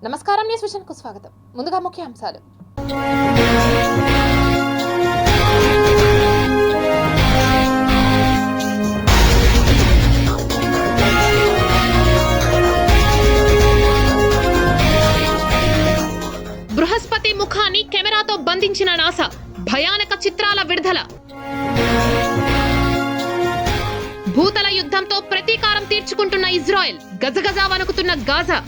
నమస్కారం, news vision కు స్వాగతం. ముందుగా ముఖ్యాంశాలు. బృహస్పతి ముఖాన్ని కెమెరాతో బంధించిన నాసా, భయానక చిత్రాల విడుదల. భూతల యుద్ధంతో ప్రతీకారం తీర్చుకుంటున్న ఇజ్రాయెల్, గజగజా వణుకుతున్న గాజా.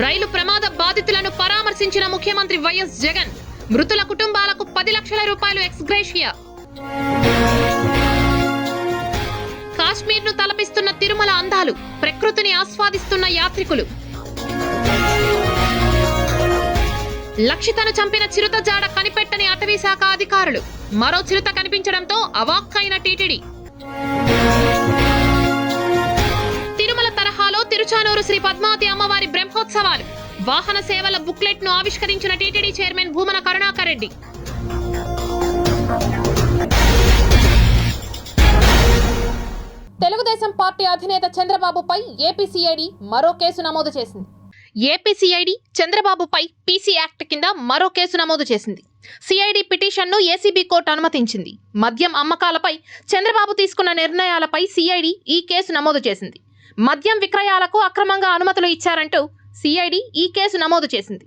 రైలు ప్రమాద బాధితులను పరామర్శించిన ముఖ్యమంత్రి వైఎస్ జగన్, మృతుల కుటుంబాలకు 10 లక్షల రూపాయలు ఎక్స్గ్రేషియా. కాశ్మీర్ ను తలపిస్తున్న తిరుమల అందాలు, ప్రకృతిని ఆస్వాదిస్తున్న యాత్రికులు. లక్షితను చంపిన చిరుత జాడ కనిపెట్టని అటవీ శాఖ అధికారులు, మరో చిరుత కనిపించడంతో అవాక్కైన టీటీడీ. తిరుమల తరహాలో తిరుచానూరు శ్రీ పద్మావతి అమ్మవారి బ్రహ్మోత్సవాలు, వాహన సేవల బుక్లెట్ ను ఆవిష్కరించిన TTD chairman Bhumana Karunakar Reddy. Telugu Desam party అధినేత చంద్రబాబుపై ఏపీ సిఐడి మరో కేసు నమోదు చేసింది. ఏపీ సిఐడి చంద్రబాబుపై పీసీ యాక్ట్ కింద మరో కేసు నమోదు చేసింది. సిఐడి పిటిషన్ను ఏసీబీ కోర్టు అనుమతించింది. మద్యం అమ్మకాలపై చంద్రబాబు తీసుకున్న నిర్ణయాలపై సిఐడి ఈ కేసు నమోదు చేసింది. మద్యం విక్రయాలకు అక్రమంగా అనుమతులు ఇచ్చారంటూ సిఐడి ఈ కేసు నమోదు చేసింది.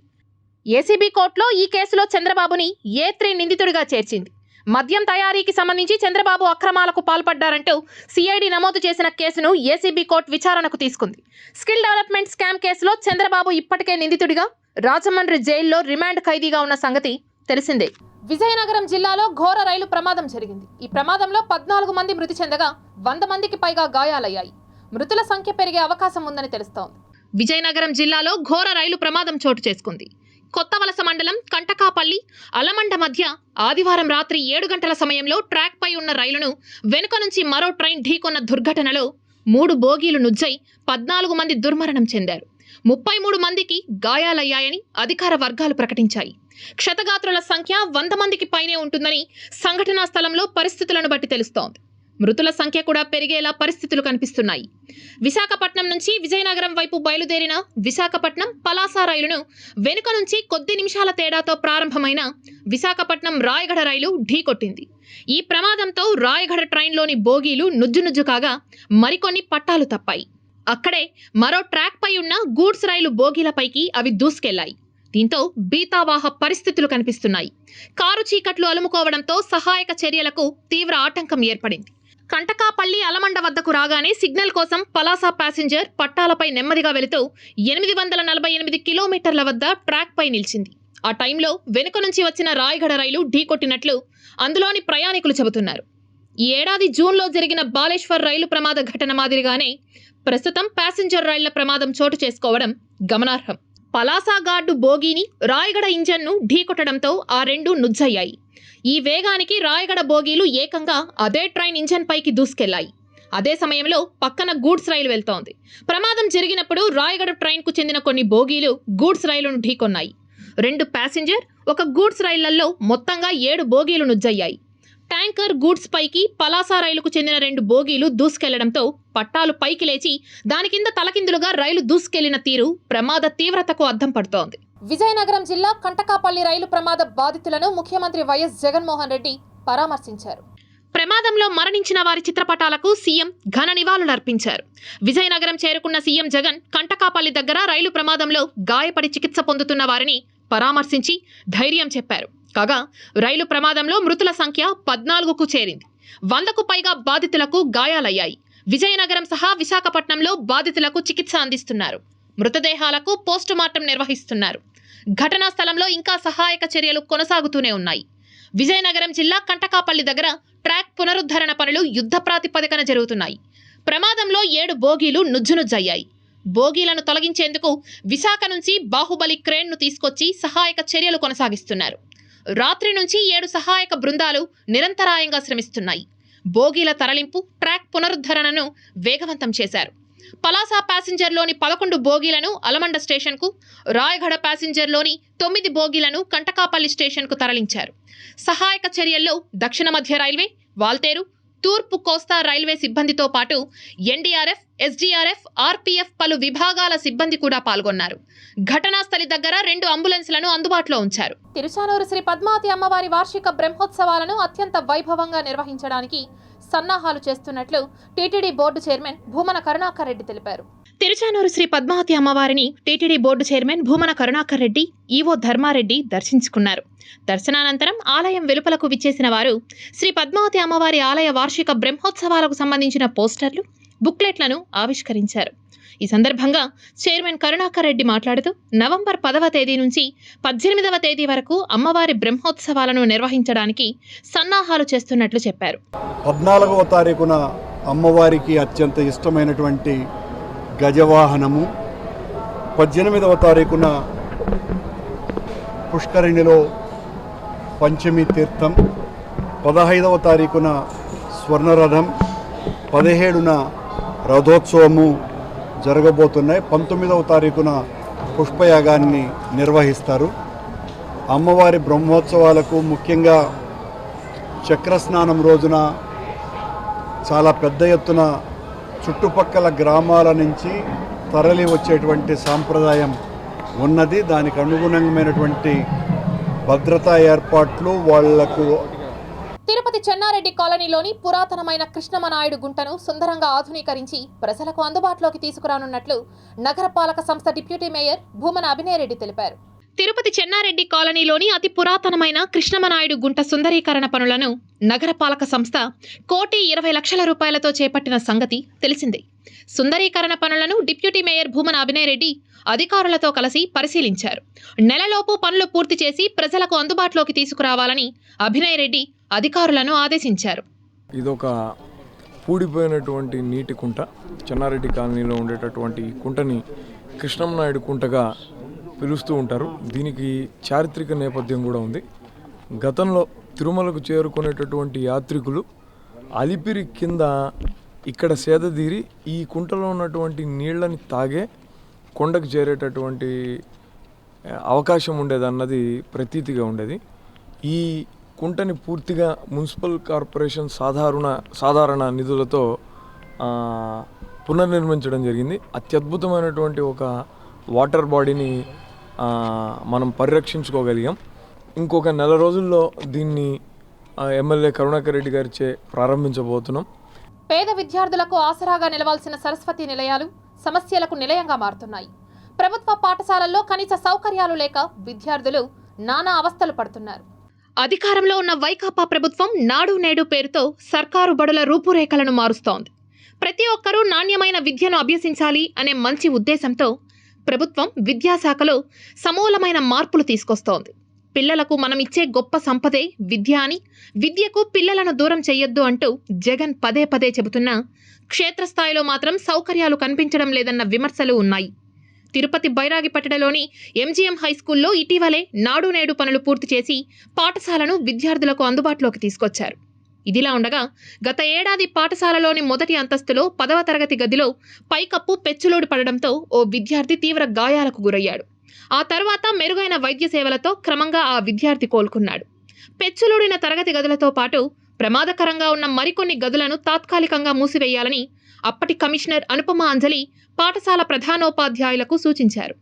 ఏసీబీ కోర్టులో ఈ కేసులో చంద్రబాబుని A3 నిందితుడిగా చేర్చింది. మద్యం తయారీకి సంబంధించి చంద్రబాబు అక్రమాలకు పాల్పడ్డారంటూ సిఐడి నమోదు చేసిన కేసును ఏసీబీ కోర్టు విచారణకు తీసుకుంది. స్కిల్ డెవలప్మెంట్ స్కామ్ కేసులో చంద్రబాబు ఇప్పటికే నిందితుడిగా రాజమండ్రి జైల్లో రిమాండ్ ఖైదీగా ఉన్న సంగతి తెలిసిందే. విజయనగరం జిల్లాలో ఘోర రైలు ప్రమాదం జరిగింది. ఈ ప్రమాదంలో 14 మంది మృతి చెందగా 100 మందికి పైగా గాయాలయ్యాయి. మృతుల సంఖ్య పెరిగే అవకాశం ఉందని తెలుస్తోంది. విజయనగరం జిల్లాలో ఘోర రైలు ప్రమాదం చోటు చేసుకుంది. కొత్తవలస మండలం కంటకాపల్లి అలమండ మధ్య ఆదివారం రాత్రి 7 గంటల సమయంలో ట్రాక్ పై ఉన్న రైలును వెనుక నుంచి మరో ట్రైన్ ఢీకొన్న దుర్ఘటనలో 3 బోగీలు నుజ్జై 14 మంది దుర్మరణం చెందారు. 33 మందికి గాయాలయ్యాయని అధికార వర్గాలు ప్రకటించాయి. క్షతగాత్రుల సంఖ్య 100 మందికి పైనే ఉంటుందని సంఘటనా స్థలంలో పరిస్థితులను బట్టి తెలుస్తోంది. మృతుల సంఖ్య కూడా పెరిగేలా పరిస్థితులు కనిపిస్తున్నాయి. విశాఖపట్నం నుంచి విజయనగరం వైపు బయలుదేరిన విశాఖపట్నం పలాస రైలును వెనుక నుంచి కొద్ది నిమిషాల తేడాతో ప్రారంభమైన విశాఖపట్నం రాయగడ రైలు ఢీకొట్టింది. ఈ ప్రమాదంతో రాయగడ ట్రైన్లోని బోగీలు నుజ్జునుజ్జు కాగా మరికొన్ని పట్టాలు తప్పాయి. అక్కడే మరో ట్రాక్ పై ఉన్న గూడ్స్ రైలు బోగీలపైకి అవి దూసుకెళ్లాయి. దీంతో బీతావాహ పరిస్థితులు కనిపిస్తున్నాయి. కారు చీకట్లు అలుముకోవడంతో సహాయక చర్యలకు తీవ్ర ఆటంకం ఏర్పడింది. కంటకాపల్లి అలమండ వద్దకు రాగానే సిగ్నల్ కోసం పలాస ప్యాసింజర్ పట్టాలపై నెమ్మదిగా వెళుతూ 848 కిలోమీటర్ల వద్ద ట్రాక్ పై నిలిచింది. ఆ టైంలో వెనుక నుంచి వచ్చిన రాయగడ రైలు ఢీకొట్టినట్లు అందులోని ప్రయాణికులు చెబుతున్నారు. ఈ ఏడాది జూన్లో జరిగిన బాలేశ్వర్ రైలు ప్రమాద ఘటన మాదిరిగానే ప్రస్తుతం ప్యాసింజర్ రైళ్ల ప్రమాదం చోటు చేసుకోవడం గమనార్హం. పలాస గార్డు బోగీని రాయగడ ఇంజన్ను ఢీకొట్టడంతో ఆ రెండు నుజ్జయ్యాయి. ఈ వేగానికి రాయగడ బోగీలు ఏకంగా అదే ట్రైన్ ఇంజన్ పైకి దూసుకెళ్లాయి. అదే సమయంలో పక్కన గూడ్స్ రైలు వెళ్తోంది. ప్రమాదం జరిగినప్పుడు రాయగడ ట్రైన్కు చెందిన కొన్ని బోగీలు గూడ్స్ రైలును ఢీకొన్నాయి. 2 ప్యాసింజర్, 1 గూడ్స్ రైళ్లలో మొత్తంగా 7 బోగీలు నుజ్జయ్యాయి. ట్యాంకర్ గూడ్స్ పైకి పలాస రైలుకు చెందిన 2 బోగీలు దూసుకెళ్లడంతో పట్టాలు పైకి లేచి దాని కింద తలకిందులుగా రైలు దూసుకెళ్లిన తీరు ప్రమాద తీవ్రతకు అద్దం పడుతోంది. విజయనగరం జిల్లా కంటకాపల్లి రైలు ప్రమాద బాధితులను ముఖ్యమంత్రి వైఎస్ జగన్మోహన్ రెడ్డి పరామర్శించారు. ప్రమాదంలో మరణించిన వారి చిత్రపటాలకు సీఎం ఘన నివాళులర్పించారు. విజయనగరం చేరుకున్న సీఎం జగన్ కంటకాపల్లి దగ్గర రైలు ప్రమాదంలో గాయపడి చికిత్స పొందుతున్న వారిని పరామర్శించి ధైర్యం చెప్పారు. కాగా రైలు ప్రమాదంలో మృతుల సంఖ్య 14కు చేరింది. 100కు పైగా బాధితులకు గాయాలయ్యాయి. విజయనగరం సహా విశాఖపట్నంలో బాధితులకు చికిత్స అందిస్తున్నారు. మృతదేహాలకు పోస్టుమార్టం నిర్వహిస్తున్నారు. ఘటనా స్థలంలో ఇంకా సహాయక చర్యలు కొనసాగుతూనే ఉన్నాయి. విజయనగరం జిల్లా కంటకాపల్లి దగ్గర ట్రాక్ పునరుద్ధరణ పనులు యుద్ధ ప్రాతిపదికన జరుగుతున్నాయి. ప్రమాదంలో 7 బోగీలు నుజ్జునుజ్జయ్యాయి. బోగీలను తొలగించేందుకు విశాఖ నుంచి బాహుబలి క్రేన్ను తీసుకొచ్చి సహాయక చర్యలు కొనసాగిస్తున్నారు. రాత్రి నుంచి 7 సహాయక బృందాలు నిరంతరాయంగా శ్రమిస్తున్నాయి. బోగీల తరలింపు, ట్రాక్ పునరుద్ధరణను వేగవంతం చేశారు. పలాస ప్యాసింజర్లోని 11 బోగీలను అలమండ స్టేషన్కు, రాయగడ ప్యాసింజర్లోని 9 బోగీలను కంటకాపల్లి స్టేషన్కు తరలించారు. సహాయక చర్యల్లో దక్షిణ మధ్య రైల్వే, వాల్తేరు, తూర్పు కోస్తా రైల్వే సిబ్బందితో పాటు ఎన్డీఆర్ఎఫ్, ఎస్డీఆర్ఎఫ్, ఆర్పీఎఫ్ పలు విభాగాల సిబ్బంది కూడా పాల్గొన్నారు. ఘటనా స్థలి దగ్గర 2 అంబులెన్స్లను అందుబాటులో ఉంచారు. తిరుచానూరు శ్రీ పద్మావతి అమ్మవారి వార్షిక బ్రహ్మోత్సవాలను అత్యంత వైభవంగా నిర్వహించడానికి సన్నాహాలు చేస్తున్నట్లు TTD board chairman Bhumana Karunakar Reddy తెలిపారు. తిరుచానూరు శ్రీ పద్మావతి అమ్మవారిని TTD board chairman Bhumana Karunakar Reddy, EO Dharma Reddy దర్శించుకున్నారు. దర్శనానంతరం ఆలయం వెలుపలకు విచ్చేసిన వారు శ్రీ పద్మావతి అమ్మవారి ఆలయ వార్షిక బ్రహ్మోత్సవాలకు సంబంధించిన పోస్టర్లు, బుక్లెట్లను ఆవిష్కరించారు. ఈ సందర్భంగా చైర్మన్ కరుణాకర్ రెడ్డి మాట్లాడుతూ నవంబర్ 10వ తేదీ నుంచి 18వ తేదీ వరకు అమ్మవారి బ్రహ్మోత్సవాలను నిర్వహించడానికి సన్నాహాలు చేస్తున్నట్లు చెప్పారు. 14వ తారీఖున అమ్మవారికి అత్యంత ఇష్టమైనటువంటి గజవాహనము, 18వ తారీఖున పుష్కరిణిలో పంచమి తీర్థం, 15వ తారీఖున స్వర్ణరథం, 17న రథోత్సవము జరగబోతున్నాయి. 19వ తారీఖున పుష్పయాగాన్ని నిర్వహిస్తారు. అమ్మవారి బ్రహ్మోత్సవాలకు ముఖ్యంగా చక్రస్నానం రోజున చాలా పెద్ద ఎత్తున చుట్టుపక్కల గ్రామాల నుంచి తరలి వచ్చేటువంటి సాంప్రదాయం ఉన్నది. దానికి అనుగుణమైనటువంటి భద్రతా ఏర్పాట్లు వాళ్లకు. తిరుపతి చెన్నారెడ్డి కాలనీలోని పురాతనమైన కృష్ణమనాయుడు గుంటను సుందరంగా ఆధునీకరించి ప్రజలకు అందుబాటులోకి తీసుకురానున్నట్లు నగరపాలక సంస్థ డిప్యూటీ మేయర్ భూమన అభినయరెడ్డి తెలిపారు. తిరుపతి చెన్నారెడ్డి కాలనీలోని అతి పురాతనమైన కృష్ణమనాయుడు గుంట సుందరీకరణ పనులను నగరపాలక సంస్థ 1,20,00,000 రూపాయలతో చేపట్టిన సంగతి తెలిసిందే. సుందరీకరణ పనులను డిప్యూటీ మేయర్ భూమన అభినయరెడ్డి అధికారులతో కలిసి పరిశీలించారు. నెలలోపు పనులు పూర్తి చేసి ప్రజలకు అందుబాటులోకి తీసుకురావాలని అభినయరెడ్డి అధికారులను ఆదేశించారు. ఇదొక పూడిపోయినటువంటి నీటి కుంట. చెన్నారెడ్డి కాలనీలో ఉండేటటువంటి కుంటని కృష్ణమనాయుడు కుంటగా పిలుస్తూ ఉంటారు. దీనికి చారిత్రక నేపథ్యం కూడా ఉంది. గతంలో తిరుమలకు చేరుకునేటటువంటి యాత్రికులు అలిపిరి కింద ఇక్కడ సేదతీరి ఈ కుంటలో ఉన్నటువంటి నీళ్ళని తాగే కొండకు చేరేటటువంటి అవకాశం ఉండేదన్నది ప్రతీతిగా ఉండేది. ఈ కుంటని పూర్తిగా మున్సిపల్ కార్పొరేషన్ సాధారణ నిధులతో పునర్నిర్మించడం జరిగింది. అత్యద్భుతమైనటువంటి ఒక వాటర్ బాడీని మనం పరిరక్షించుకోగలిగాం. ఇంకొక నెల రోజుల్లో దీన్ని ఎమ్మెల్యే కరుణాకర్ రెడ్డి గారిచే ప్రారంభించబోతున్నాం. పేద విద్యార్థులకు ఆసరాగా నిలవాల్సిన సరస్వతి నిలయాలు సమస్యలకు నిలయంగా మారుతున్నాయి. ప్రభుత్వ పాఠశాలల్లో కనీస సౌకర్యాలు లేక విద్యార్థులు నానా అవస్థలు పడుతున్నారు. అధికారంలో ఉన్న వైకాపా ప్రభుత్వం నాడు నేడు పేరుతో సర్కారు బడుల రూపురేఖలను మారుస్తోంది. ప్రతి ఒక్కరూ నాణ్యమైన విద్యను అభ్యసించాలి అనే మంచి ఉద్దేశంతో ప్రభుత్వం విద్యాశాఖలో సమూలమైన మార్పులు తీసుకొస్తోంది. పిల్లలకు మనం ఇచ్చే గొప్ప సంపదే విద్య అని, విద్యకు పిల్లలను దూరం చెయ్యొద్దు అంటూ జగన్ పదే పదే చెబుతున్నా క్షేత్రస్థాయిలో మాత్రం సౌకర్యాలు కనిపించడం లేదన్న విమర్శలు ఉన్నాయి. తిరుపతి బైరాగిపట్టణలోని ఎంజీఎం హైస్కూల్లో ఇటీవలే నాడు నేడు పనులు పూర్తి చేసి పాఠశాలను విద్యార్థులకు అందుబాటులోకి తీసుకొచ్చారు. ఇదిలా ఉండగా గత ఏడాది పాఠశాలలోని మొదటి అంతస్తులో 10వ తరగతి గదిలో పైకప్పు పెచ్చులోడు పడడంతో ఓ విద్యార్థి తీవ్ర గాయాలకు గురయ్యాడు. ఆ తర్వాత మెరుగైన వైద్య సేవలతో క్రమంగా ఆ విద్యార్థి కోలుకున్నాడు. పెచ్చులోడిన తరగతి గదులతో పాటు ప్రమాదకరంగా ఉన్న మరికొన్ని గదులను తాత్కాలికంగా మూసివేయాలని అప్పటి కమిషనర్ అనుపమ అంజలి పాఠశాల ప్రధానోపాధ్యాయులకు సూచించారు.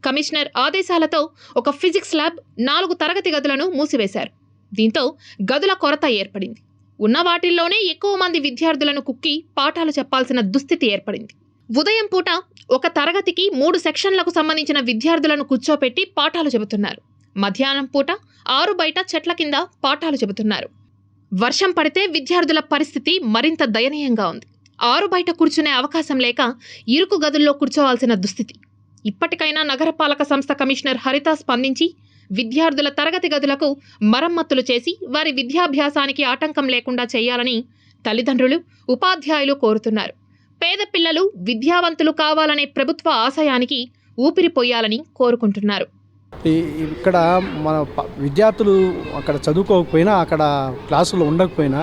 కమిషనర్ ఆదేశాలతో ఒక ఫిజిక్స్ ల్యాబ్, 4 తరగతి గదులను మూసివేశారు. దీంతో గదుల కొరత ఏర్పడింది. ఉన్న వాటిల్లోనే ఎక్కువ మంది విద్యార్థులను కుక్కి పాఠాలు చెప్పాల్సిన దుస్థితి ఏర్పడింది. ఉదయం పూట ఒక తరగతికి 3 సెక్షన్లకు సంబంధించిన విద్యార్థులను కూర్చోపెట్టి పాఠాలు చెబుతున్నారు. మధ్యాహ్నం పూట 6 బయట చెట్ల కింద పాఠాలు చెబుతున్నారు. వర్షం పడితే విద్యార్థుల పరిస్థితి మరింత దయనీయంగా ఉంది. 6 బయట కూర్చునే అవకాశం లేక ఇరుకు గదుల్లో కూర్చోవాల్సిన దుస్థితి. ఇప్పటికైనా నగరపాలక సంస్థ కమిషనర్ హరిత స్పందించి విద్యార్థుల తరగతి గదులకు మరమ్మతులు చేసి వారి విద్యాభ్యాసానికి ఆటంకం లేకుండా చేయాలని తల్లిదండ్రులు, ఉపాధ్యాయులు కోరుతున్నారు. పేద పిల్లలు విద్యావంతులు కావాలనే ప్రభుత్వ ఆశయానికి ఊపిరిపోయాలని కోరుకుంటున్నారు. ఇక్కడ మన విద్యార్థులు అక్కడ చదువుకోకపోయినా, అక్కడ క్లాసులు ఉండకపోయినా,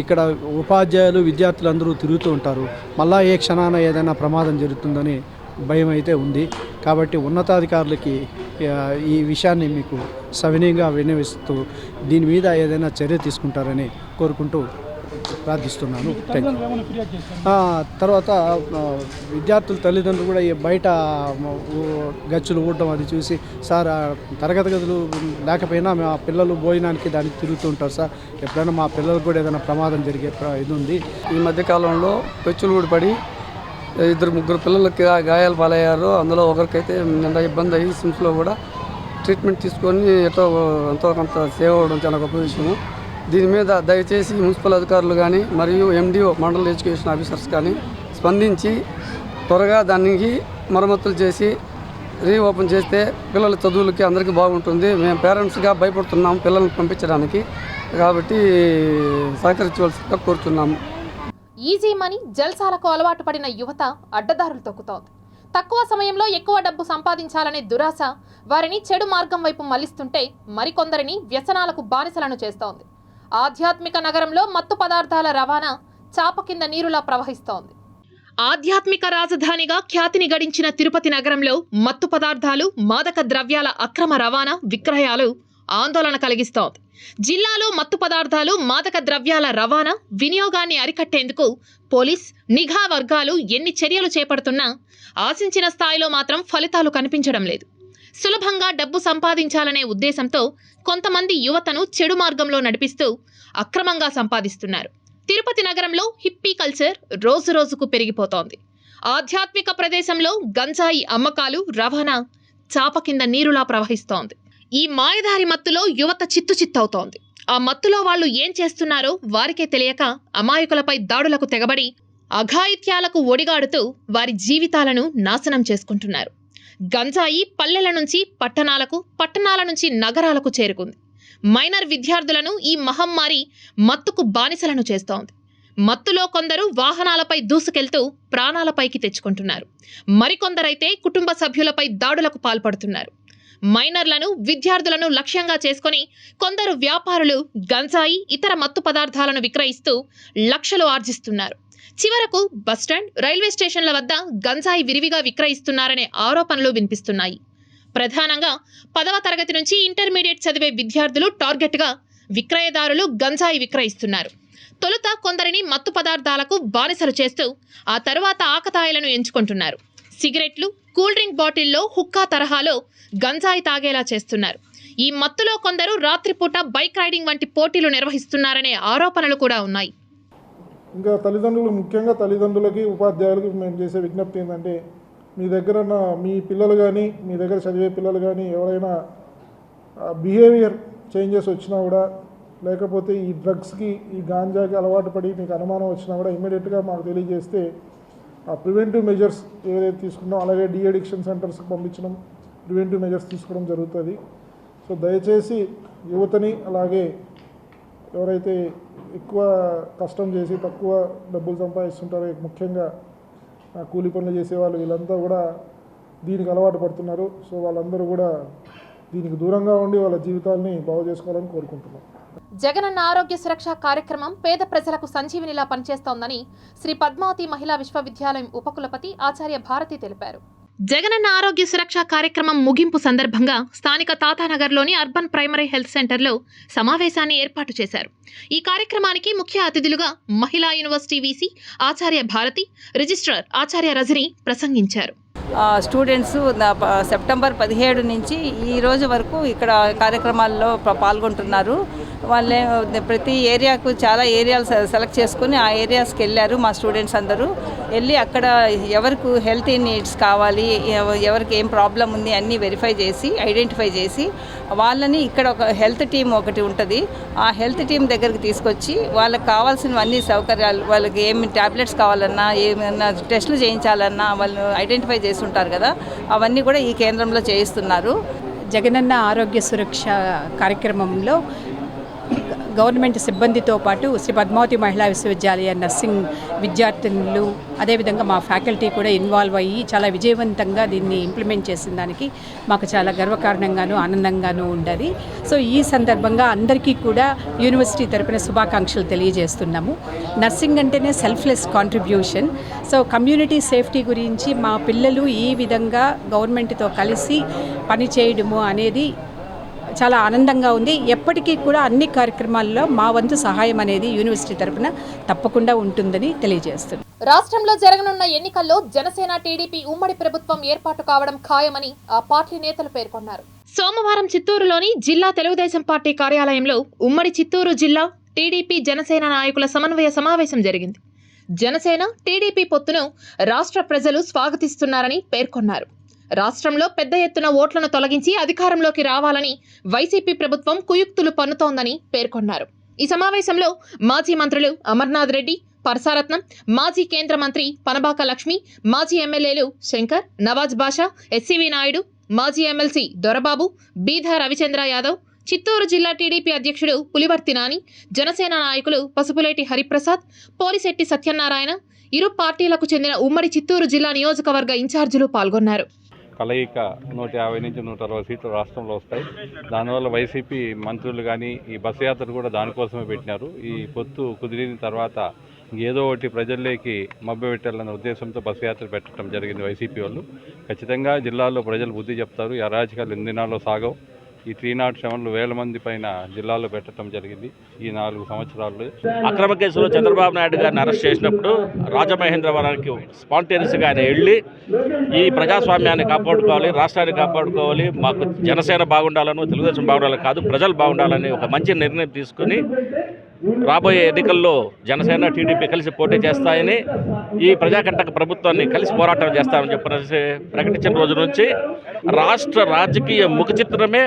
ఇక్కడ ఉపాధ్యాయులు విద్యార్థులు అందరూ తిరుగుతూ ఉంటారు. మళ్ళా ఏ క్షణాన ఏదైనా ప్రమాదం జరుగుతుందని భయం అయితే ఉంది. కాబట్టి ఉన్నతాధికారులకి ఈ విషయాన్ని మీకు సవినయంగా విన్నవిస్తూ దీని మీద ఏదైనా చర్య తీసుకుంటారని కోరుకుంటూ ప్రార్థిస్తున్నాను. తర్వాత విద్యార్థుల తల్లిదండ్రులు కూడా ఈ బయట గచ్చులు ఊడటం అది చూసి, సార్ తరగతి గదులు లేకపోయినా మా పిల్లలు భోజనానికి దానికి తిరుగుతూ ఉంటారు సార్, ఎప్పుడైనా మా పిల్లలకు కూడా ఏదైనా ప్రమాదం జరిగే ఇది ఉంది. ఈ మధ్యకాలంలో పెచ్చులు కూడా పడి 2-3 పిల్లలకి గాయాలు పాలయ్యారు. అందులో ఒకరికైతే నిండా ఇబ్బంది అయ్యి సిమ్స్లో కూడా ట్రీట్మెంట్ తీసుకొని ఎంతో కొంత సేవ్ అవ్వడం చాలా గొప్ప విషయము. దీని మీద దయచేసి మున్సిపల్ అధికారులు కానీ మరియు MDO మండల్ ఎడ్యుకేషన్ ఆఫీసర్స్ కానీ స్పందించి త్వరగా దానికి మరమ్మతులు చేసి రీఓపెన్ చేస్తే పిల్లల చదువులకి అందరికీ బాగుంటుంది. మేము పేరెంట్స్గా భయపడుతున్నాం పిల్లల్ని పంపించడానికి, కాబట్టి సహకరించవలసిగా కోరుతున్నాము. ఈజీ మనీ జల్సాలకు అలవాటు పడిన యువత అడ్డదారులు తొక్కుతోంది. తక్కువ సమయంలో ఎక్కువ డబ్బు సంపాదించాలనే దురాశ వారిని చెడు మార్గం వైపు మళ్లిస్తుంటే మరికొందరిని వ్యసనాలకు బానిసలను చేస్తోంది. ఆధ్యాత్మిక నగరంలో మత్తు పదార్థాల రవాణా చాప కింద నీరులా ప్రవహిస్తోంది. ఆధ్యాత్మిక రాజధానిగా ఖ్యాతిని గడించిన తిరుపతి నగరంలో మత్తు పదార్థాలు, మాదక ద్రవ్యాల అక్రమ రవాణా, విక్రయాలు ఆందోళన కలిగిస్తోంది. జిల్లాలో మత్తు పదార్థాలు, మాదక ద్రవ్యాల రవాణా, వినియోగాన్ని అరికట్టేందుకు పోలీస్, నిఘా వర్గాలు ఎన్ని చర్యలు చేపడుతున్నా ఆశించిన స్థాయిలో మాత్రం ఫలితాలు కనిపించడం లేదు. సులభంగా డబ్బు సంపాదించాలనే ఉద్దేశంతో కొంతమంది యువతను చెడు మార్గంలో నడిపిస్తూ అక్రమంగా సంపాదిస్తున్నారు. తిరుపతి నగరంలో హిప్పీ కల్చర్ రోజురోజుకు పెరిగిపోతోంది. ఆధ్యాత్మిక ప్రదేశంలో గంజాయి అమ్మకాలు, రవాణా చాప కింద నీరులా ప్రవహిస్తోంది. ఈ మాయదారి మత్తులో యువత చిత్తవుతోంది. ఆ మత్తులో వాళ్ళు ఏం చేస్తున్నారో వారికే తెలియక అమాయకులపై దాడులకు తెగబడి అఘాయిత్యాలకు ఒడిగాడుతూ వారి జీవితాలను నాశనం చేసుకుంటున్నారు. గంజాయి పల్లెల నుంచి పట్టణాలకు, పట్టణాల నుంచి నగరాలకు చేరుకుంది. మైనర్ విద్యార్థులను ఈ మహమ్మారి మత్తుకు బానిసలను చేస్తోంది. మత్తులో కొందరు వాహనాలపై దూసుకెళ్తూ ప్రాణాలపైకి తెచ్చుకుంటున్నారు. మరికొందరైతే కుటుంబ సభ్యులపై దాడులకు పాల్పడుతున్నారు. మైనర్లను, విద్యార్థులను లక్ష్యంగా చేసుకుని కొందరు వ్యాపారులు గంజాయి, ఇతర మత్తు పదార్థాలను విక్రయిస్తూ లక్షలు ఆర్జిస్తున్నారు. చివరకు బస్టాండ్, రైల్వే స్టేషన్ల వద్ద గంజాయి విరివిగా విక్రయిస్తున్నారనే ఆరోపణలు వినిపిస్తున్నాయి. ప్రధానంగా 10వ తరగతి నుంచి ఇంటర్మీడియట్ చదివే విద్యార్థులు టార్గెట్గా విక్రయదారులు గంజాయి విక్రయిస్తున్నారు. తొలుత కొందరిని మత్తు పదార్థాలకు బానిసలు చేస్తూ ఆ తరువాత ఆకతాయిలను ఎంచుకుంటున్నారు. సిగరెట్లు, కూల్ డ్రింక్ బాటిల్లో హుక్కా తరహాలో గంజాయి తాగేలా చేస్తున్నారు. ఈ మత్తులో కొందరు రాత్రిపూట బైక్ రైడింగ్ వంటి పోటీలు నిర్వహిస్తున్నారనే ఆరోపణలు కూడా ఉన్నాయి. ఇంకా ముఖ్యంగా తల్లిదండ్రులకి, ఉపాధ్యాయులకి మేము చేసే విజ్ఞప్తి ఏంటంటే, మీ దగ్గర మీ పిల్లలు కానీ, మీ దగ్గర చదివే పిల్లలు కానీ ఎవరైనా బిహేవియర్ చేంజెస్ వచ్చినా కూడా, లేకపోతే ఈ డ్రగ్స్కి, ఈ గాంజాకి అలవాటు పడి మీకు అనుమానం వచ్చినా కూడా ఇమ్మీడియట్గా మాకు తెలియజేస్తే ఆ ప్రివెంటివ్ మెజర్స్ ఏదైతే తీసుకున్నాం, అలాగే డీఅడిక్షన్ సెంటర్స్కి పంపించడం, ప్రివెంటివ్ మెజర్స్ తీసుకోవడం జరుగుతుంది. సో దయచేసి యువతని, అలాగే ఎవరైతే ఎక్కువ కష్టం చేసి తక్కువ డబ్బులు సంపాదిస్తుంటారో, ముఖ్యంగా కూలి పనులు చేసేవాళ్ళు, వీళ్ళంతా కూడా దీనికి అలవాటు పడుతున్నారు. సో వాళ్ళందరూ కూడా దీనికి దూరంగా ఉండి వాళ్ళ జీవితాలని బాగు చేసుకోవాలని కోరుకుంటున్నాం. జగనన్న ఆరోగ్య సురక్ష కార్యక్రమం పేద ప్రజలకు సంజీవినిలా పనిచేస్తోందని శ్రీ పద్మావతి మహిళా విశ్వవిద్యాలయం ఉపకులపతి ఆచార్య భారతి తెలిపారు. జగనన్న ఆరోగ్య సురక్ష కార్యక్రమం ముగింపు సందర్భంగా స్థానిక తాతానగర్లోని అర్బన్ ప్రైమరీ హెల్త్ సెంటర్లో సమావేశాన్ని ఏర్పాటు చేశారు. ఈ కార్యక్రమానికి ముఖ్య అతిథులుగా మహిళా యూనివర్సిటీ వీసీ ఆచార్య భారతి, రిజిస్ట్రార్ ఆచార్య రజని ప్రసంగించారు. స్టూడెంట్స్ సెప్టెంబర్ 17 నుంచి ఈ రోజు వరకు ఇక్కడ కార్యక్రమాల్లో పాల్గొంటున్నారు. వాళ్ళే ప్రతి ఏరియాకు చాలా ఏరియాలు సెలెక్ట్ చేసుకుని ఆ ఏరియాస్కి వెళ్ళారు. మా స్టూడెంట్స్ అందరూ వెళ్ళి అక్కడ ఎవరికి హెల్త్ నీడ్స్ కావాలి, ఎవరికి ఏం ప్రాబ్లం ఉంది అన్నీ వెరిఫై చేసి, ఐడెంటిఫై చేసి వాళ్ళని ఇక్కడ ఒక హెల్త్ టీమ్ ఒకటి ఉంటుంది. ఆ హెల్త్ టీం దగ్గరికి తీసుకొచ్చి వాళ్ళకి కావాల్సినవన్నీ సౌకర్యాలు, వాళ్ళకి ఏమి ట్యాబ్లెట్స్ కావాలన్నా, ఏమైనా టెస్టులు చేయించాలన్నా వాళ్ళు ఐడెంటిఫై చేసి ఉంటారు కదా, అవన్నీ కూడా ఈ కేంద్రంలో చేయిస్తున్నారు. జగనన్న ఆరోగ్య సురక్ష కార్యక్రమంలో గవర్నమెంట్ సిబ్బందితో పాటు శ్రీ పద్మావతి మహిళా విశ్వవిద్యాలయ నర్సింగ్ విద్యార్థినులు, అదేవిధంగా మా ఫ్యాకల్టీ కూడా ఇన్వాల్వ్ అయ్యి చాలా విజయవంతంగా దీన్ని ఇంప్లిమెంట్ చేసిన దానికి మాకు చాలా గర్వకారణంగాను ఆనందంగాను ఉండదు. సో ఈ సందర్భంగా అందరికీ కూడా యూనివర్సిటీ తరపున శుభాకాంక్షలు తెలియజేస్తున్నాము. నర్సింగ్ అంటేనే selfless contribution. So community safety గురించి మా పిల్లలు ఈ విధంగా గవర్నమెంట్తో కలిసి పనిచేయడము అనేది చాలా ఆనందంగా ఉంది. ఎప్పటికీ కూడా అన్ని కార్యక్రమాల్లో మా వంతు సహాయం అనేది యూనివర్సిటీ తరఫున తప్పకుండా ఉంటుందని తెలియజేస్తున్నాను. రాష్ట్రంలో జరగనున్న ఎన్నికల్లో జనసేన టీడీపీ ఉమ్మడి ప్రభుత్వం ఏర్పాటు కావడం ఖాయమని ఆ పార్టీ నేతలు పేర్కొన్నారు. సోమవారం చిత్తూరులోని జిల్లా తెలుగుదేశం పార్టీ కార్యాలయంలో ఉమ్మడి చిత్తూరు జిల్లా టీడీపీ జనసేన నాయకుల సమన్వయ సమావేశం జరిగింది. జనసేన టీడీపీ పొత్తును రాష్ట్ర ప్రజలు స్వాగతిస్తున్నారని పేర్కొన్నారు. రాష్ట్రంలో పెద్ద ఎత్తున ఓట్లను తొలగించి అధికారంలోకి రావాలని వైసీపీ ప్రభుత్వం కుయుక్తులు పన్నుతోందని పేర్కొన్నారు. ఈ సమావేశంలో మాజీ మంత్రులు అమర్నాథ్ రెడ్డి, పరసారత్నం, మాజీ కేంద్ర మంత్రి పనబాక లక్ష్మి, మాజీ ఎమ్మెల్యేలు శంకర్, నవాజ్ బాషా, ఎస్సీవీ నాయుడు, మాజీ ఎమ్మెల్సీ దొరబాబు, బీదా రవిచంద్ర యాదవ్, చిత్తూరు జిల్లా టీడీపీ అధ్యక్షుడు పులివర్తి నాని, జనసేన నాయకులు పసుపులేటి హరిప్రసాద్, పోలిశెట్టి సత్యనారాయణ, ఇరు పార్టీలకు చెందిన ఉమ్మడి చిత్తూరు జిల్లా నియోజకవర్గ ఇన్ఛార్జీలు పాల్గొన్నారు. కలయిక 150 నుంచి 160 సీట్లు రాష్ట్రంలో వస్తాయి. దానివల్ల వైసీపీ మంత్రులు కానీ ఈ బస్సు యాత్ర కూడా దానికోసమే పెట్టినారు. ఈ పొత్తు కుదిరిన తర్వాత ఏదో ఒకటి ప్రజల్లోకి మభ్యపెట్టాలన్న ఉద్దేశంతో బస్సు యాత్ర పెట్టడం జరిగింది వైసీపీ వాళ్ళు. ఖచ్చితంగా జిల్లాలో ప్రజలు బుద్ధి చెప్తారు. ఈ అరాజకాలు ఎన్ని దినాల్లో సాగవు. ఈ 307 వేల మంది పైన జిల్లాలో పెట్టడం జరిగింది ఈ 4 సంవత్సరాలు. అక్రమ కేసులో చంద్రబాబు నాయుడు గారిని అరెస్ట్ చేసినప్పుడు రాజమహేంద్రవరానికి స్పాంటేనియస్గా ఆయన వెళ్ళి ఈ ప్రజాస్వామ్యాన్ని కాపాడుకోవాలి, రాష్ట్రాన్ని కాపాడుకోవాలి, మాకు జనసేన బాగుండాలను, తెలుగుదేశం బాగుండాలని కాదు, ప్రజలు బాగుండాలని ఒక మంచి నిర్ణయం తీసుకుని రాబోయే ఎన్నికల్లో జనసేన టీడీపీ కలిసి పోటీ చేస్తాయని, ఈ ప్రజాకంటక ప్రభుత్వాన్ని కలిసి పోరాటం చేస్తామని చెప్పేసి ప్రకటించిన రోజు నుంచి రాష్ట్ర రాజకీయ ముఖ చిత్రమే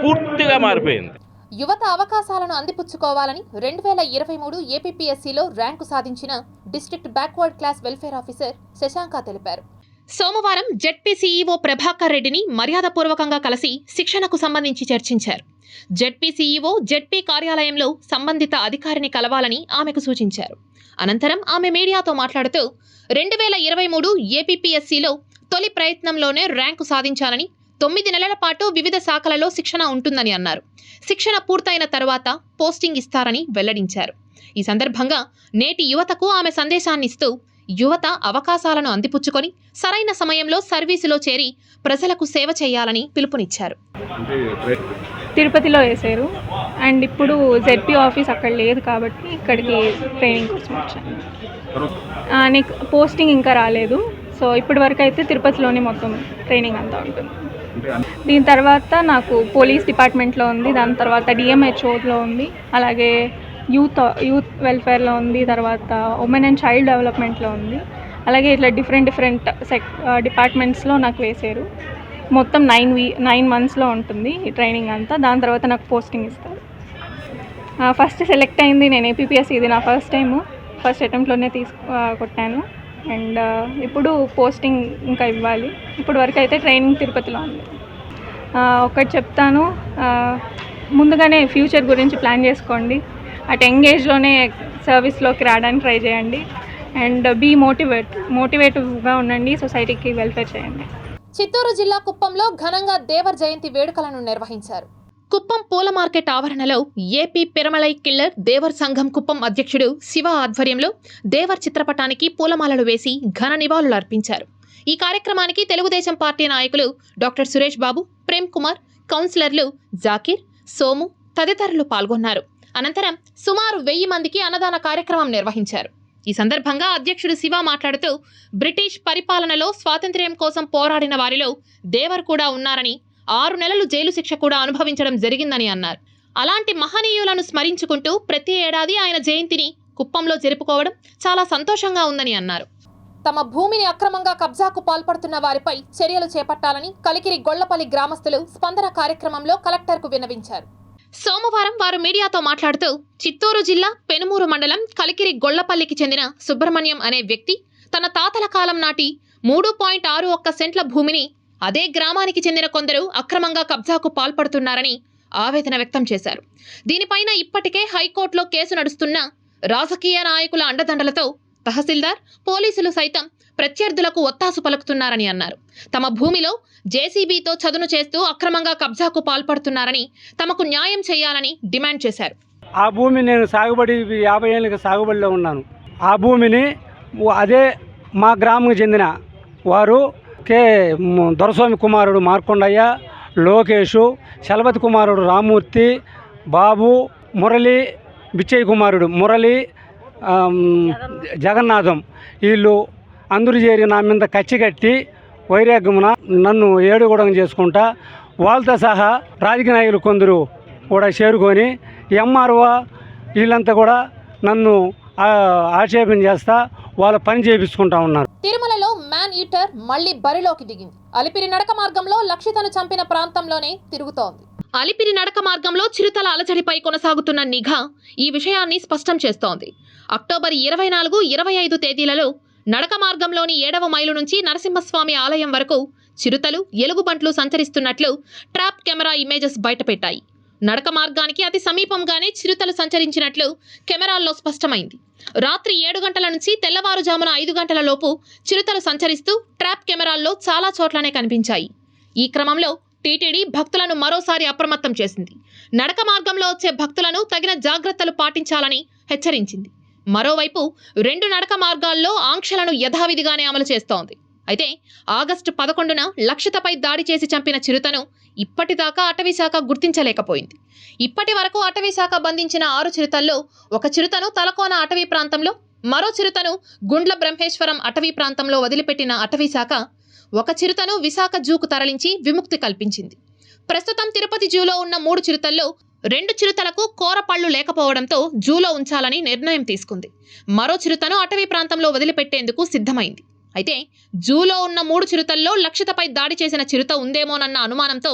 పూర్తిగా మారిపోయింది. యువత అవకాశాలను అందిపుచ్చుకోవాలని 2023 ఏపీపీఎస్సీలో ర్యాంకు సాధించిన district backward class welfare officer Shashanka తెలిపారు. సోమవారం జెడ్పీ సీఈఓ ప్రభాకర్ రెడ్డిని మర్యాదపూర్వకంగా కలిసి శిక్షణకు సంబంధించి చర్చించారు. జెడ్పీ సీఈఓ జెడ్పీ కార్యాలయంలో సంబంధిత అధికారిని కలవాలని ఆమెకు సూచించారు. అనంతరం ఆమె మీడియాతో మాట్లాడుతూ 2023 ఏపీపీఎస్సీలో తొలి ప్రయత్నంలోనే ర్యాంకు సాధించాలని, 9 నెలల పాటు వివిధ శాఖలలో శిక్షణ ఉంటుందని అన్నారు. శిక్షణ పూర్తయిన తర్వాత పోస్టింగ్ ఇస్తారని వెల్లడించారు. ఈ సందర్భంగా నేటి యువతకు ఆమె సందేశాన్నిస్తూ యువత అవకాశాలను అందిపుచ్చుకొని సరైన సమయంలో సర్వీసులో చేరి ప్రజలకు సేవ చేయాలని పిలుపునిచ్చారు. తిరుపతిలో వేశారు అండ్ ఇప్పుడు జెడ్పీ ఆఫీస్ అక్కడ లేదు కాబట్టి ఇక్కడికి ట్రైనింగ్ కోసం వచ్చాను. నీకు పోస్టింగ్ ఇంకా రాలేదు. సో ఇప్పటి వరకు అయితే తిరుపతిలోనే మొత్తం ట్రైనింగ్ అంతా ఉంటుంది. దీని తర్వాత నాకు పోలీస్ డిపార్ట్మెంట్లో ఉంది, దాని తర్వాత డిఎంహెచ్ఓలో ఉంది, అలాగే యూత్ వెల్ఫేర్లో ఉంది, తర్వాత ఉమెన్ అండ్ చైల్డ్ డెవలప్మెంట్లో ఉంది, అలాగే ఇట్లా డిఫరెంట్ డిపార్ట్మెంట్స్లో నాకు వేశారు. మొత్తం 9 మంత్స్లో ఉంటుంది ఈ ట్రైనింగ్ అంతా. దాని తర్వాత నాకు పోస్టింగ్ ఇస్తారు. ఫస్ట్ సెలెక్ట్ అయింది నేను ఏపీపీఎస్సీ. ఇది నా ఫస్ట్ అటెంప్ట్లోనే కొట్టాను అండ్ ఇప్పుడు పోస్టింగ్ ఇంకా ఇవ్వాలి. ఇప్పుడు వరకు అయితే ట్రైనింగ్ తిరుపతిలో ఉంది. ఒకటి చెప్తాను, ముందుగానే ఫ్యూచర్ గురించి ప్లాన్ చేసుకోండి. అట్ ఎంగేజ్లోనే సర్వీస్లోకి రావడానికి ట్రై చేయండి అండ్ బీ మోటివేటివ్గా ఉండండి, సొసైటీకి వెల్ఫేర్ చేయండి. చిత్తూరు జిల్లా కుప్పంలో ఘనంగా దేవర్ జయంతి వేడుకలను నిర్వహించారు. కుప్పం పూల మార్కెట్ ఆవరణలో ఏపీ పిరమలై కిల్లర్ దేవర్ సంఘం కుప్పం అధ్యక్షుడు శివ ఆధ్వర్యంలో దేవర్ చిత్రపటానికి పూలమాలలు వేసి ఘన నివాళులు అర్పించారు. ఈ కార్యక్రమానికి తెలుగుదేశం పార్టీ నాయకులు డాక్టర్ సురేష్ బాబు, ప్రేమ్ కుమార్, కౌన్సిలర్లు జాకీర్, సోము తదితరులు పాల్గొన్నారు. అనంతరం సుమారు 1000 మందికి అన్నదాన కార్యక్రమం నిర్వహించారు. ఈ సందర్భంగా అధ్యక్షుడు శివ మాట్లాడుతూ బ్రిటిష్ పరిపాలనలో స్వాతంత్ర్యం కోసం పోరాడిన వారిలో దేవర్ కూడా ఉన్నారని, 6 నెలలు జైలు శిక్ష కూడా అనుభవించడం జరిగిందని అన్నారు. అలాంటి మహనీయులను స్మరించుకుంటూ ప్రతి ఏడాది ఆయన జయంతిని కుప్పంలో జరుపుకోవడం చాలా సంతోషంగా ఉందని అన్నారు. తమ భూమిని అక్రమంగా కబ్జాకు పాల్పడుతున్న వారిపై చర్యలు చేపట్టాలని కలికిరి గొళ్లపల్లి గ్రామస్తులు స్పందన కార్యక్రమంలో కలెక్టర్కు విన్నవించారు. సోమవారం వారు మీడియాతో మాట్లాడుతూ చిత్తూరు జిల్లా పెనుమూరు మండలం కలికిరి గొళ్లపల్లికి చెందిన సుబ్రహ్మణ్యం అనే వ్యక్తి తన తాతల కాలం నాటి 3.61 సెంట్ల భూమిని అదే గ్రామానికి చెందిన కొందరు అక్రమంగా కబ్జాకు పాల్పడుతున్నారని ఆవేదన వ్యక్తం చేశారు. దీనిపైన ఇప్పటికే హైకోర్టులో కేసు నడుస్తున్న రాజకీయ నాయకుల అండదండలతో తహసీల్దార్, పోలీసులు సైతం ప్రత్యర్థులకు ఒత్తాసు పలుకుతున్నారని అన్నారు. తమ భూమిలో జేసీబీతో చదును చేస్తూ అక్రమంగా కబ్జాకు పాల్పడుతున్నారని, తమకు న్యాయం చేయాలని డిమాండ్ చేశారు. ఆ భూమి నేను 50 ఏళ్ళకి సాగుబడిలో ఉన్నాను. ఆ భూమిని అదే మా గ్రామంకి చెందిన వారు దొరస్వామి కుమారుడు మార్కొండయ్య, లోకేషు, చలపతి కుమారుడు రామ్మూర్తి, బాబు, మురళి, బిచ్చయ్య కుమారుడు మురళి, జగన్నాథం వీళ్ళు అందరూ చేరి నా మీద కచ్చి కట్టి వైరాగ్యమున నన్ను ఏడుగూడెం చేసుకుంటా వాళ్ళతో సహా రాజకీయ నాయకులు కొందరు కూడా చేరుకొని ఎంఆర్ఓ వీళ్ళంతా కూడా నన్ను ఆక్షేపణ చేస్తా వాళ్ళ పని చేయించుకుంటా ఉన్నారు. తిరుమలలో మ్యాన్ ఈటర్ మళ్లీ బరిలోకి దిగింది. అలిపిరి నడక మార్గంలో లక్షితను చంపిన ప్రాంతంలోనే తిరుగుతోంది. అలిపిరి నడక మార్గంలో చిరుతల అలజడిపై కొనసాగుతున్న నిఘా ఈ విషయాన్ని స్పష్టం చేస్తోంది. అక్టోబర్ 24, 25 తేదీలలో నడక మార్గంలోని 7వ మైలు నుంచి నరసింహస్వామి ఆలయం వరకు చిరుతలు, ఎలుగుబంట్లు సంచరిస్తున్నట్లు ట్రాప్ కెమెరా ఇమేజెస్ బయటపెట్టాయి. నడక మార్గానికి అతి సమీపంగానే చిరుతలు సంచరించినట్లు కెమెరాల్లో స్పష్టమైంది. రాత్రి 7 గంటల నుంచి తెల్లవారుజామున 5 గంటల లోపు చిరుతలు సంచరిస్తూ ట్రాప్ కెమెరాల్లో చాలా చోట్లనే కనిపించాయి. ఈ క్రమంలో టీటీడీ భక్తులను మరోసారి అప్రమత్తం చేసింది. నడక మార్గంలో వచ్చే భక్తులను తగిన జాగ్రత్తలు పాటించాలని హెచ్చరించింది. మరోవైపు 2 నడక మార్గాల్లో ఆంక్షలను యథావిధిగానే అమలు చేస్తోంది. అయితే ఆగస్టు 11న లక్షితపై దాడి చేసి చంపిన చిరుతను ఇప్పటిదాకా అటవీశాఖ గుర్తించలేకపోయింది. ఇప్పటి వరకు అటవీశాఖ బంధించిన 6 చిరుతల్లో ఒక చిరుతను తలకోన అటవీ ప్రాంతంలో, మరో చిరుతను గుండ్ల బ్రహ్మేశ్వరం అటవీ ప్రాంతంలో వదిలిపెట్టిన అటవీశాఖ ఒక చిరుతను విశాఖ జూకు తరలించి విముక్తి కల్పించింది. ప్రస్తుతం తిరుపతి జూలో ఉన్న 3 చిరుతల్లో 2 చిరుతలకు కోరపళ్ళు లేకపోవడంతో జూలో ఉంచాలని నిర్ణయం తీసుకుంది. మరో చిరుతను అటవీ ప్రాంతంలో వదిలిపెట్టేందుకు సిద్ధమైంది. అయితే జూలో ఉన్న 3 చిరుతల్లో లక్షితపై దాడి చేసిన చిరుత ఉందేమోనన్న అనుమానంతో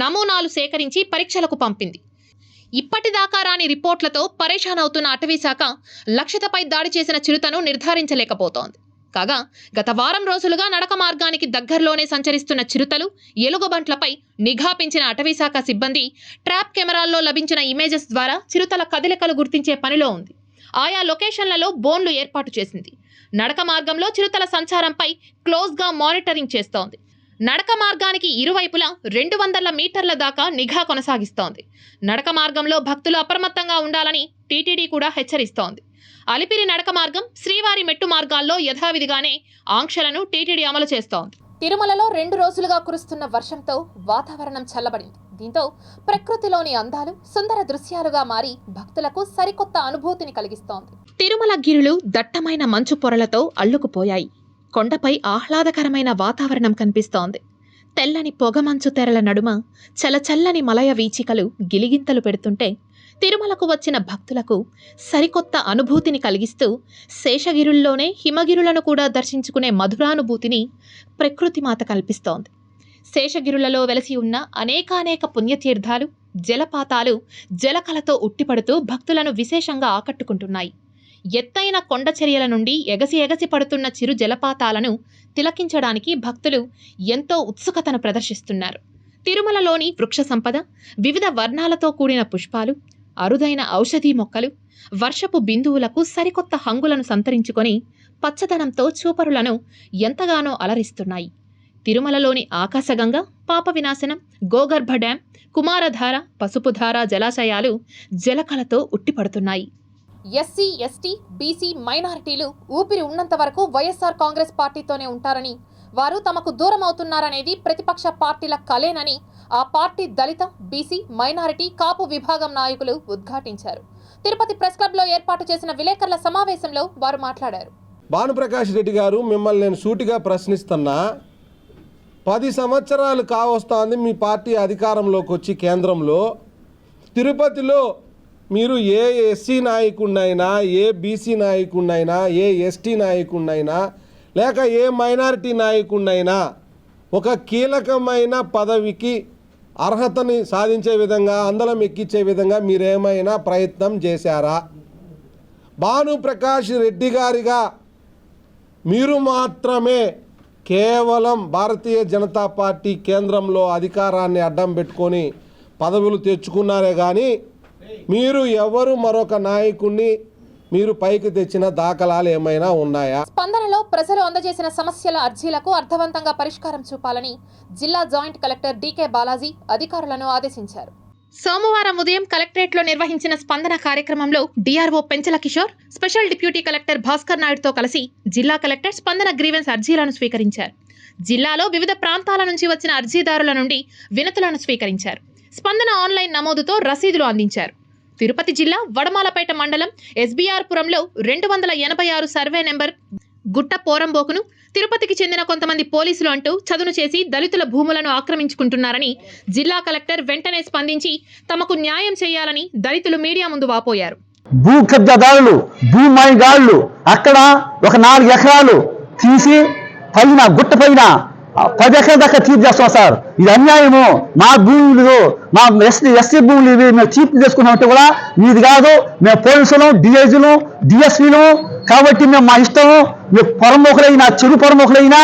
నమూనాలు సేకరించి పరీక్షలకు పంపింది. ఇప్పటిదాకా రాని రిపోర్ట్లతో పరేషాన్ అవుతున్న అటవీశాఖ లక్షితపై దాడి చేసిన చిరుతను నిర్ధారించలేకపోతోంది. కాగా గత వారం రోజులుగా నడక మార్గానికి దగ్గరలోనే సంచరిస్తున్న చిరుతలు, ఎలుగుబంట్లపై నిఘా పెంచిన అటవీశాఖ సిబ్బంది ట్రాప్ కెమెరాల్లో లభించిన ఇమేజెస్ ద్వారా చిరుతల కదలికలు గుర్తించే పనిలో ఉంది. ఆయా లొకేషన్లలో బోన్లు ఏర్పాటు చేసింది. నడక మార్గంలో చిరుతల సంచారంపై క్లోజ్గా మానిటరింగ్ చేస్తోంది. నడక మార్గానికి ఇరువైపులా 200 మీటర్ల దాకా నిఘా కొనసాగిస్తోంది. నడక మార్గంలో భక్తులు అప్రమత్తంగా ఉండాలని టీటీడీ కూడా హెచ్చరిస్తోంది. అలిపిరి నడక మార్గం, శ్రీవారి మెట్టు మార్గాల్లో యథావిధిగానే ఆంక్షలను టీటీడీ అమలు చేస్తోంది. తిరుమలలో 2 రోజులుగా కురుస్తున్న వర్షంతో వాతావరణం చల్లబడింది. దీంతో ప్రకృతిలోని అందాలు సుందర దృశ్యాలుగా మారి భక్తులకు సరికొత్త అనుభూతిని కలిగిస్తోంది. తిరుమల గిరులు దట్టమైన మంచు పొరలతో అల్లుకుపోయాయి. కొండపై ఆహ్లాదకరమైన వాతావరణం కనిపిస్తోంది. తెల్లని పొగమంచు తెరల నడుమ చలచల్లని మలయ వీచికలు గిలిగింతలు పెడుతుంటే తిరుమలకు వచ్చిన భక్తులకు సరికొత్త అనుభూతిని కలిగిస్తూ శేషగిరుల్లోనే హిమగిరులను కూడా దర్శించుకునే మధురానుభూతిని ప్రకృతిమాత కల్పిస్తోంది. శేషగిరులలో వెలసి ఉన్న అనేకానేక పుణ్యతీర్థాలు, జలపాతాలు జలకలతో ఉట్టిపడుతూ భక్తులను విశేషంగా ఆకట్టుకుంటున్నాయి. ఎత్తైన కొండ చర్యల నుండి ఎగసి పడుతున్న చిరు జలపాతాలను తిలకించడానికి భక్తులు ఎంతో ఉత్సుకతను ప్రదర్శిస్తున్నారు. తిరుమలలోని వృక్ష సంపద, వివిధ వర్ణాలతో కూడిన పుష్పాలు, అరుదైన ఔషధీ మొక్కలు వర్షపు బిందువులకు సరికొత్త హంగులను సంతరించుకొని పచ్చదనంతో చూపరులను ఎంతగానో అలరిస్తున్నాయి. తిరుమలలోని ఆకాశగంగ, పాప వినాశనం, గోగర్భ dam, Kumaradhara, పసుపుధార జలాశయాలు జలకలతో ఉట్టిపడుతున్నాయి. SC, ST, BC, మైనారిటీలు ఊపిరి ఉన్నంత వరకు వైఎస్ఆర్ కాంగ్రెస్ పార్టీతోనే ఉంటారని, వారు తమకు దూరం అవుతున్నారనేది ప్రతిపక్ష పార్టీల కలేనని ఆ పార్టీ దళిత, బీసీ, మైనారిటీ, కాపు విభాగం నాయకులు ఉద్ఘాటించారు. తిరుపతి ప్రెస్ క్లబ్లో ఏర్పాటు చేసిన విలేకరుల సమావేశంలో వారు మాట్లాడారు. భానుప్రకాష్ రెడ్డి గారు, మిమ్మల్ని నేను సూటిగా ప్రశ్నిస్తున్నా. 10 సంవత్సరాలు కావస్తోంది మీ పార్టీ అధికారంలోకి వచ్చి కేంద్రంలో. తిరుపతిలో మీరు ఏ ఎస్సీ నాయకుడినైనా, ఏ బీసీ నాయకుడినైనా, ఏ ఎస్టీ నాయకుడినైనా, లేక ఏ మైనారిటీ నాయకుడినైనా ఒక కీలకమైన పదవికి అర్హతని సాధించే విధంగా, అందలం ఎక్కించే విధంగా మీరేమైనా ప్రయత్నం చేశారా? భానుప్రకాష్ రెడ్డి గారిగా మీరు మాత్రమే కేవలం భారతీయ జనతా పార్టీ కేంద్రంలో అధికారాన్ని అడ్డం పెట్టుకొని పదవులు తెచ్చుకున్నారే కానీ మీరు ఎవరు మరొక నాయకుడిని మీరు పైకి తెచ్చిన దాఖలాలు ఏమైనా ఉన్నాయా? స్పందనలో ప్రజలు అందజేసిన సమస్యల అర్జీలకు అర్థవంతంగా పరిష్కారం చూపాలని జిల్లా జాయింట్ కలెక్టర్ డీకే బాలాజీ అధికారులను ఆదేశించారు. సోమవారం ఉదయం కలెక్టరేట్లో నిర్వహించిన స్పందన కార్యక్రమంలో DRO Penchala Kishore, special deputy collector Bhaskar నాయుడుతో కలిసి జిల్లా కలెక్టర్ స్పందన గ్రీవెన్స్ అర్జీలను స్వీకరించారు. జిల్లాలో వివిధ ప్రాంతాల నుంచి వచ్చిన అర్జీదారుల నుండి వినతులను స్వీకరించారు. స్పందన ఆన్లైన్ నమోదుతో రసీదులు అందించారు. తిరుపతి జిల్లా వడమాలపేట మండలం ఎస్బీఆర్ పురంలో 286 సర్వే నెంబర్ గుట్ట పోరంబోకును తిరుపతికి చెందిన కొంతమంది పోలీసులు అంటూ చదును చేసి దళితుల భూములను ఆక్రమించుకుంటున్నారని జిల్లా కలెక్టర్ వెంటనే స్పందించి తమకు న్యాయం చేయాలని దళితులు మీడియా ముందు వాపోయారు. భూ కబ్జాదారులు, భూమాయిగాళ్లు అక్కడ ఒక 4 ఎకరాలు తీసి పైన గుట్ట పైన 10 ఎకరాల దాకా చీప్ చేస్తాం సార్. ఇది అన్యాయము. మా భూములు, మా ఎస్సీ భూములు ఇవి మేము చీప్ చేసుకున్నామంటే కూడా మీది కాదు. మేము పోలీసులు, డిఐజీలు, డిఎస్పీలు కాబట్టి మేము మా ఇష్టము. మేము పొరమొకలైనా, చెరువు పొరమొకలైనా,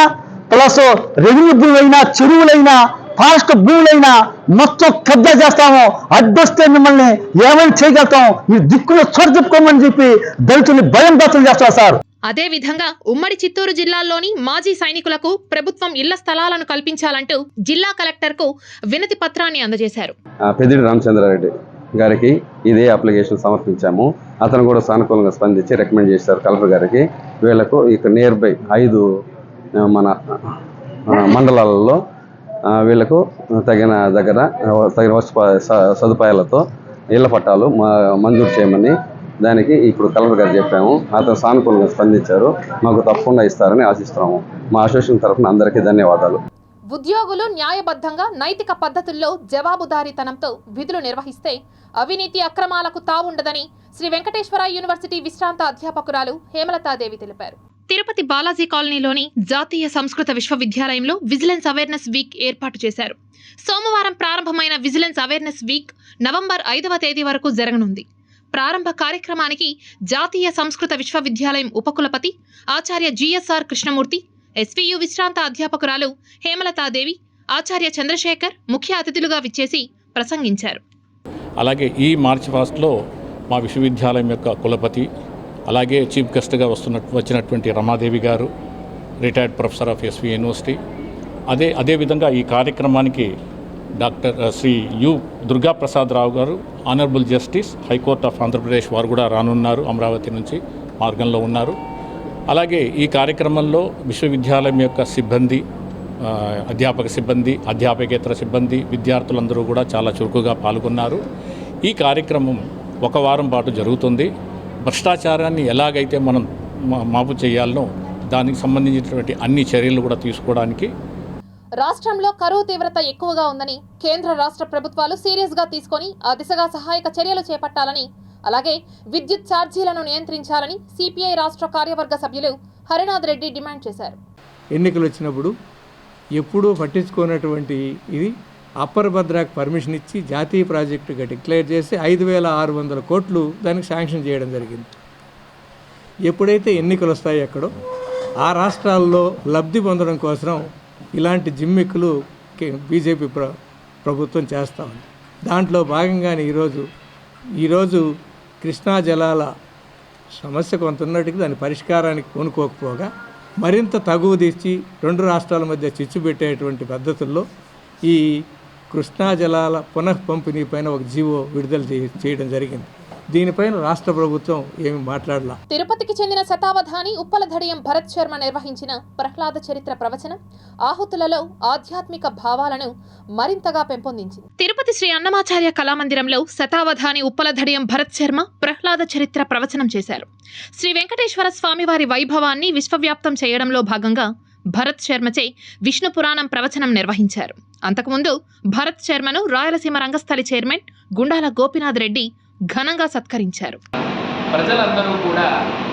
ప్లస్ రెవెన్యూ భూములైనా, చెరువులైనా, ఫారెస్ట్ భూములైనా మొత్తం కబ్జా చేస్తాము. అడ్డొస్తే మిమ్మల్ని ఏమైనా చేయగలుగుతాం. మీరు దిక్కులో చోట చెప్పుకోమని చెప్పి దళితుల్ని భయం దాతలు చేస్తారు సార్. అదే విధంగా ఉమ్మడి చిత్తూరు జిల్లాల్లోని మాజీ సైనికులకు ప్రభుత్వం ఇళ్ల స్థలాలను కల్పించాలంటూ జిల్లా కలెక్టర్కు వినతి పత్రాన్ని అందజేశారు. పెద్దిరెడ్డి రామచంద్రారెడ్డి గారికి ఇదే అప్లికేషన్ సమర్పించాము. అతను కూడా సానుకూలంగా స్పందించి రికమెండ్ చేశారు కలెక్టర్ గారికి. వీళ్లకు ఇక నియర్ బై 5 మన మండలాలలో వీళ్లకు తగిన సదుపాయాలతో ఇళ్ల పట్టాలు మంజూరు చేయమని దానికి ఇప్పుడు కలెక్టర్ గారు చెప్పాము. అతను సానుకూలంగా స్పందించారు. మాకు తప్పకుండా ఇస్తారని ఆశిస్తున్నాము. మా అసోసియేషన్ తరఫున అందరికీ ధన్యవాదాలు. ఉద్యోగులు న్యాయబద్ధంగా నైతిక పద్ధతుల్లో జవాబుదారీతనంతో విధులు నిర్వహిస్తే అవినీతి అక్రమాలకు తావుండదని శ్రీ వెంకటేశ్వర యూనివర్సిటీ విశ్రాంత అధ్యాపకురాలు హేమలతాదేవి తెలిపారు. తిరుపతి బాలాజీ కాలనీలోని జాతీయ సంస్కృత విశ్వవిద్యాలయంలో విజిలెన్స్ అవేర్నెస్ వీక్ ఏర్పాటు చేశారు. సోమవారం ప్రారంభమైన విజిలెన్స్ అవేర్నెస్ వీక్ నవంబర్ 5వ తేదీ వరకు జరగనుంది. ప్రారంభ కార్యక్రమానికి జాతీయ సంస్కృత విశ్వవిద్యాలయం ఉపకులపతి ఆచార్య జిఎస్ఆర్ కృష్ణమూర్తి, ఎస్వీయు విశ్రాంత అధ్యాపకురాలు హేమలతాదేవి, ఆచార్య చంద్రశేఖర్ ముఖ్య అతిథులుగా విచ్చేసి ప్రసంగించారు. అలాగే ఈ మార్చి 1 మా విశ్వవిద్యాలయం యొక్క కులపతి, అలాగే చీఫ్ గెస్ట్గా వచ్చినటువంటి Ramadevi garu, retired professor of SV university, అదేవిధంగా ఈ కార్యక్రమానికి doctor Sri U Durgaprasad Rao garu, honourable justice high court of Andhra Pradesh వారు కూడా రానున్నారు. అమరావతి నుంచి మార్గంలో ఉన్నారు. అలాగే ఈ కార్యక్రమంలో విశ్వవిద్యాలయం యొక్క సిబ్బంది, అధ్యాపక సిబ్బంది, అధ్యాపకేతర సిబ్బంది, విద్యార్థులందరూ కూడా చాలా చురుకుగా పాల్గొన్నారు. ఈ కార్యక్రమం 1 వారం పాటు జరుగుతుంది. భ్రష్టాచారాన్ని ఎలాగైతే మనం మాపు చేయాలనో దానికి సంబంధించినటువంటి అన్ని చర్యలు కూడా తీసుకోవడానికి. రాష్ట్రంలో కరువు తీవ్రత ఎక్కువగా ఉందని కేంద్ర రాష్ట్ర ప్రభుత్వాలు సీరియస్గా తీసుకొని ఆ దిశగా సహాయక చర్యలు చేపట్టాలని, అలాగే విద్యుత్ ఛార్జీలను నియంత్రించాలని సిపిఐ రాష్ట్ర కార్యవర్గ సభ్యులు హరినాథ్ రెడ్డి డిమాండ్ చేశారు. ఎన్నికలు వచ్చినప్పుడు ఎప్పుడూ పట్టించుకున్నటువంటి ఇది అప్పర్ భద్రాకు పర్మిషన్ ఇచ్చి జాతీయ ప్రాజెక్టుగా డిక్లేర్ చేసి 5,600 కోట్లు దానికి శాంక్షన్ చేయడం జరిగింది. ఎప్పుడైతే ఎన్నికలు వస్తాయో ఎక్కడో ఆ రాష్ట్రాల్లో లబ్ధి పొందడం కోసం ఇలాంటి జిమ్మిక్కులు బీజేపీ ప్రభుత్వం చేస్తూ ఉంది. దాంట్లో భాగంగానే ఈరోజు కృష్ణా జలాల సమస్య కొంత ఉన్నట్టుగా దాని పరిష్కారానికి పూనుకోకపోగా మరింత తగువ తీర్చి 2 రాష్ట్రాల మధ్య చిచ్చు పెట్టేటువంటి పద్ధతుల్లో ఈ కృష్ణా జలాల పునః పంపిణీ పైన ఒక జీవో విడుదల చేయడం జరిగింది. దీనిపైన రాష్ట్ర ప్రభుత్వం ఏమి మాట్లాడలా. తిరుపతికి చెందిన శతావధాని ఉప్పలధడియం భరత్ శర్మ నిర్వహించిన ప్రహ్లాద చరిత్ర ప్రవచనం ఆహుతులలో ఆధ్యాత్మిక భావాలను మరింతగా పెంపొందించింది. తిరుపతి శ్రీ అన్నమాచార్య కళామందిరంలో శతావధాని ఉప్పలధడియం భరత్ శర్మ ప్రహ్లాద చరిత్ర ప్రవచనం చేశారు. శ్రీ వెంకటేశ్వర స్వామివారి వైభవాన్ని విశ్వవ్యాప్తం చేయడంలో భాగంగా భరత్ శర్మచే విష్ణు పురాణం ప్రవచనం నిర్వహించారు. అంతకుముందు భరత్ శర్మను రాయలసీమ రంగస్థలి చైర్మన్ గుండాల గోపీనాథ్ రెడ్డి ఘనంగా సత్కరించారు. ప్రజలందరూ కూడా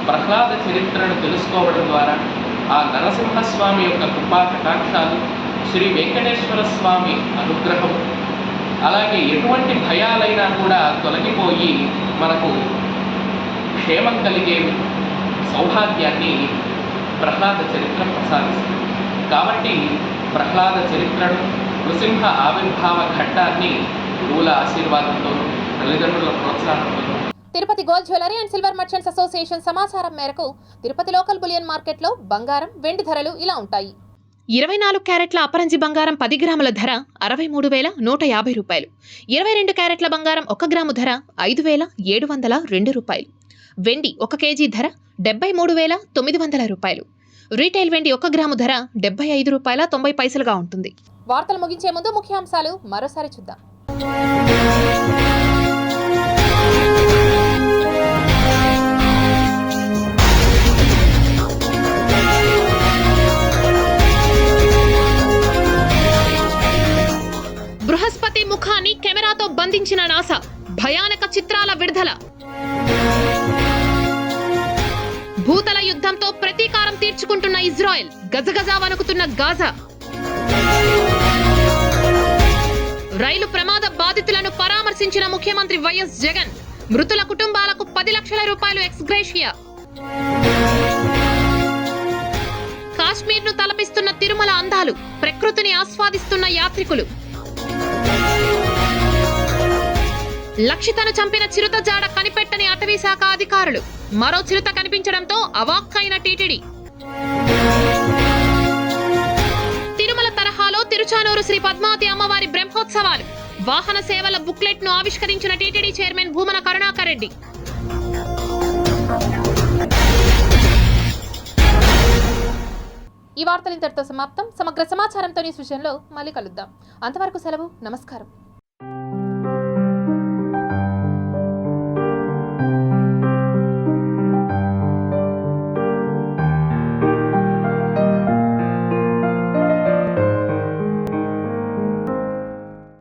ప్రహ్లాద చరిత్రను తెలుసుకోవడం ద్వారా ఆ నరసింహస్వామి యొక్క కృపా కటాక్షాలు, శ్రీ వెంకటేశ్వర స్వామి అనుగ్రహం, అలాగే ఎటువంటి భయాలైనా కూడా తొలగిపోయి మనకు క్షేమం కలిగే సౌభాగ్యాన్ని ప్రహ్లాద చరిత్ర ప్రసాదిస్తుంది. కాబట్టి ప్రహ్లాద చరిత్రను, నృసింహ ఆవిర్భావ ఘట్టాన్ని గురువుల ఆశీర్వాదంతో, తల్లిదండ్రుల ప్రోత్సాహంతో. Tirupati gold jewellery and silver merchants association సమాచారం మేరకు తిరుపతి లోకల్ బులియన్ మార్కెట్లో బంగారం, వెండి ధరలు ఇలా ఉంటాయి. 24 క్యారెట్ల అపరంజి బంగారం 10 గ్రాముల ధర 63,150 రూపాయలు. 22 క్యారెట్ల బంగారం 1 గ్రాము ధర 5,702 రూపాయలు. వెండి 1 కేజీ ధర 73,900 రూపాయలు. రీటైల్ వెండి 1 గ్రాము ధర ₹75.90 ఉంటుంది. వార్తలు ముగించే ముందు ముఖ్యాంశాలు మరోసారి చూద్దాం. బృహస్పతి ముఖాన్ని కెమెరాతో బంధించిన నాసా, భయానక చిత్రాల విడుదల. భూతల యుద్ధంతో ప్రతీకారం తీర్చుకుంటున్న ఇజ్రాయెల్, గజగజ వణుకుతున్న గాజా. రైలు ప్రమాద బాధితులను పరామర్శించిన ముఖ్యమంత్రి వైఎస్ జగన్, మృతుల కుటుంబాలకు 10 లక్షల రూపాయలు ఎక్స్గ్రేషియా. కాశ్మీర్ను తలపిస్తున్న తిరుమల అందాలు, ప్రకృతిని ఆస్వాదిస్తున్న యాత్రికులు. లక్షితను చంపిన చిరుత జాడ కనిపెట్టని అటవీ శాఖ అధికారులు, మరో చిరుత కనిపించడంతో అవాక్కైన టీటీడీ. తిరుమల తరహాలో తిరుచానూరు శ్రీ పద్మావతి అమ్మవారి బ్రహ్మోత్సవాలు, వాహన సేవల బుక్లెట్ ను ఆవిష్కరించిన టీటీడీ చైర్మన్ భూమన కరుణాకర్ రెడ్డి. ఈ వార్తలు ఇంతటితో సమాప్తం. సమగ్ర సమాచారంతో న్యూస్ విషయంలో మళ్ళీ కలుద్దాం. అంతవరకు సెలవు. నమస్కారం.